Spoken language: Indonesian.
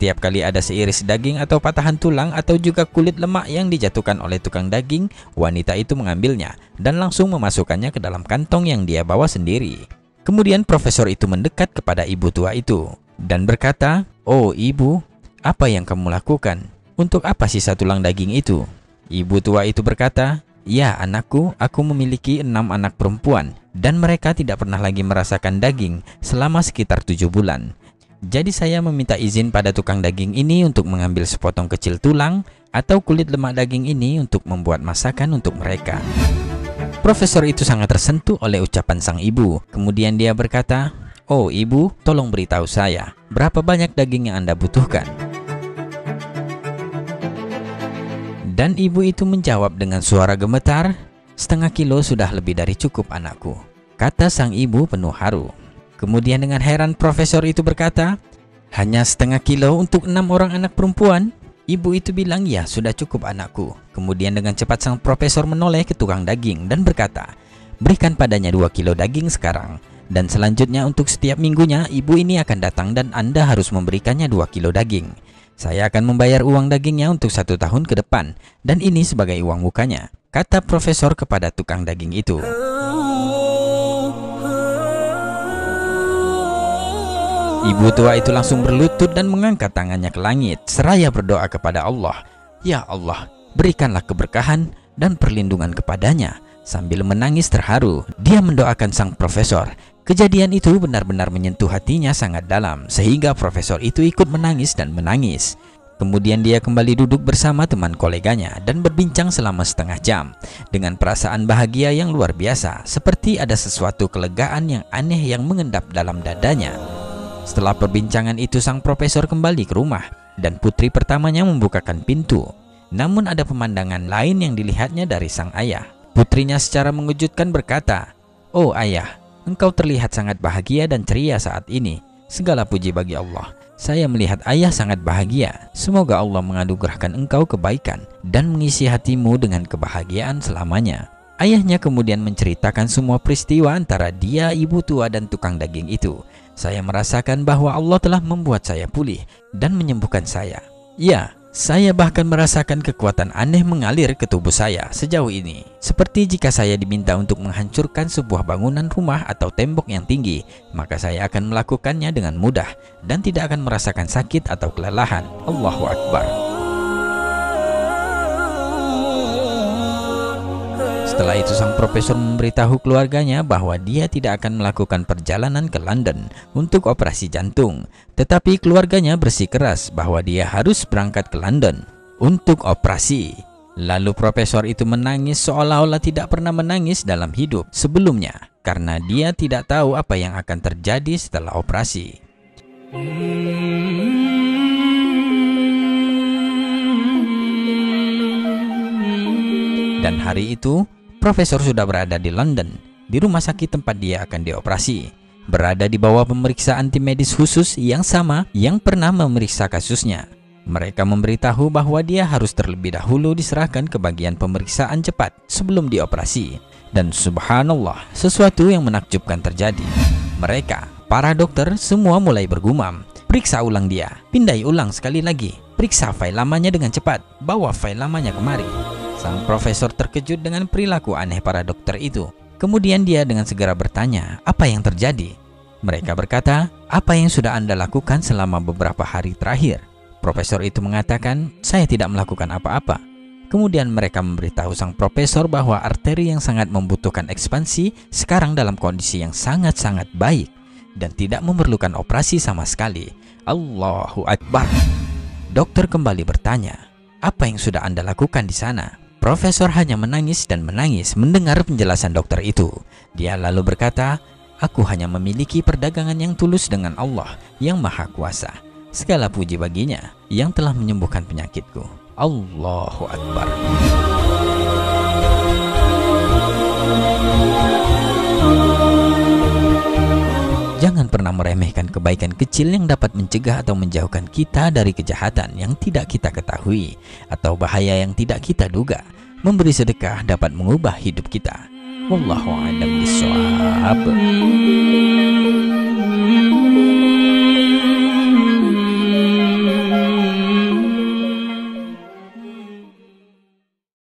Setiap kali ada seiris daging atau patahan tulang atau juga kulit lemak yang dijatuhkan oleh tukang daging, wanita itu mengambilnya dan langsung memasukkannya ke dalam kantong yang dia bawa sendiri. Kemudian profesor itu mendekat kepada ibu tua itu dan berkata, "Oh ibu, apa yang kamu lakukan? Untuk apa sisa tulang daging itu?" Ibu tua itu berkata, "Ya anakku, aku memiliki 6 anak perempuan dan mereka tidak pernah lagi merasakan daging selama sekitar 7 bulan. Jadi saya meminta izin pada tukang daging ini untuk mengambil sepotong kecil tulang atau kulit lemak daging ini untuk membuat masakan untuk mereka." Profesor itu sangat tersentuh oleh ucapan sang ibu. Kemudian dia berkata, "Oh ibu, tolong beritahu saya, berapa banyak daging yang Anda butuhkan?" Dan ibu itu menjawab dengan suara gemetar, "Setengah kilo sudah lebih dari cukup anakku," kata sang ibu penuh haru. Kemudian dengan heran profesor itu berkata, "Hanya setengah kilo untuk 6 orang anak perempuan?" Ibu itu bilang, "Ya sudah cukup anakku." Kemudian dengan cepat sang profesor menoleh ke tukang daging dan berkata, "Berikan padanya 2 kilo daging sekarang. Dan selanjutnya untuk setiap minggunya ibu ini akan datang dan Anda harus memberikannya 2 kilo daging. Saya akan membayar uang dagingnya untuk 1 tahun ke depan dan ini sebagai uang mukanya," kata profesor kepada tukang daging itu. Ibu tua itu langsung berlutut dan mengangkat tangannya ke langit seraya berdoa kepada Allah, "Ya Allah, berikanlah keberkahan dan perlindungan kepadanya." Sambil menangis terharu, dia mendoakan sang profesor. Kejadian itu benar-benar menyentuh hatinya sangat dalam sehingga profesor itu ikut menangis dan menangis. Kemudian dia kembali duduk bersama teman koleganya dan berbincang selama setengah jam dengan perasaan bahagia yang luar biasa, seperti ada sesuatu kelegaan yang aneh yang mengendap dalam dadanya. Setelah perbincangan itu sang profesor kembali ke rumah dan putri pertamanya membukakan pintu. Namun ada pemandangan lain yang dilihatnya dari sang ayah. Putrinya secara mengejutkan berkata, "Oh ayah, engkau terlihat sangat bahagia dan ceria saat ini. Segala puji bagi Allah. Saya melihat ayah sangat bahagia. Semoga Allah menganugerahkan engkau kebaikan dan mengisi hatimu dengan kebahagiaan selamanya." Ayahnya kemudian menceritakan semua peristiwa antara dia, ibu tua dan tukang daging itu. "Saya merasakan bahwa Allah telah membuat saya pulih dan menyembuhkan saya. Ya, saya bahkan merasakan kekuatan aneh mengalir ke tubuh saya sejauh ini. Seperti jika saya diminta untuk menghancurkan sebuah bangunan rumah atau tembok yang tinggi, maka saya akan melakukannya dengan mudah dan tidak akan merasakan sakit atau kelelahan." Allahu Akbar. Setelah itu sang profesor memberitahu keluarganya bahwa dia tidak akan melakukan perjalanan ke London untuk operasi jantung. Tetapi keluarganya bersikeras bahwa dia harus berangkat ke London untuk operasi. Lalu profesor itu menangis seolah-olah tidak pernah menangis dalam hidup sebelumnya karena dia tidak tahu apa yang akan terjadi setelah operasi. Dan hari itu profesor sudah berada di London, di rumah sakit tempat dia akan dioperasi, berada di bawah pemeriksaan tim medis khusus yang sama yang pernah memeriksa kasusnya. Mereka memberitahu bahwa dia harus terlebih dahulu diserahkan ke bagian pemeriksaan cepat sebelum dioperasi. Dan subhanallah, sesuatu yang menakjubkan terjadi. Mereka, para dokter, semua mulai bergumam, "Periksa ulang dia, pindai ulang sekali lagi, periksa file lamanya dengan cepat, bawa file lamanya kemari." Sang profesor terkejut dengan perilaku aneh para dokter itu. Kemudian dia dengan segera bertanya, "Apa yang terjadi?" Mereka berkata, "Apa yang sudah Anda lakukan selama beberapa hari terakhir?" Profesor itu mengatakan, "Saya tidak melakukan apa-apa." Kemudian mereka memberitahu sang profesor bahwa arteri yang sangat membutuhkan ekspansi sekarang dalam kondisi yang sangat-sangat baik dan tidak memerlukan operasi sama sekali. Allahu Akbar. Dokter kembali bertanya, "Apa yang sudah Anda lakukan di sana?" Profesor hanya menangis dan menangis mendengar penjelasan dokter itu. Dia lalu berkata, "Aku hanya memiliki perdagangan yang tulus dengan Allah yang Maha Kuasa. Segala puji baginya yang telah menyembuhkan penyakitku." Allahu Akbar. Jangan pernah meremehkan kebaikan kecil yang dapat mencegah atau menjauhkan kita dari kejahatan yang tidak kita ketahui atau bahaya yang tidak kita duga. Memberi sedekah dapat mengubah hidup kita. Wallahu a'lam bishawab.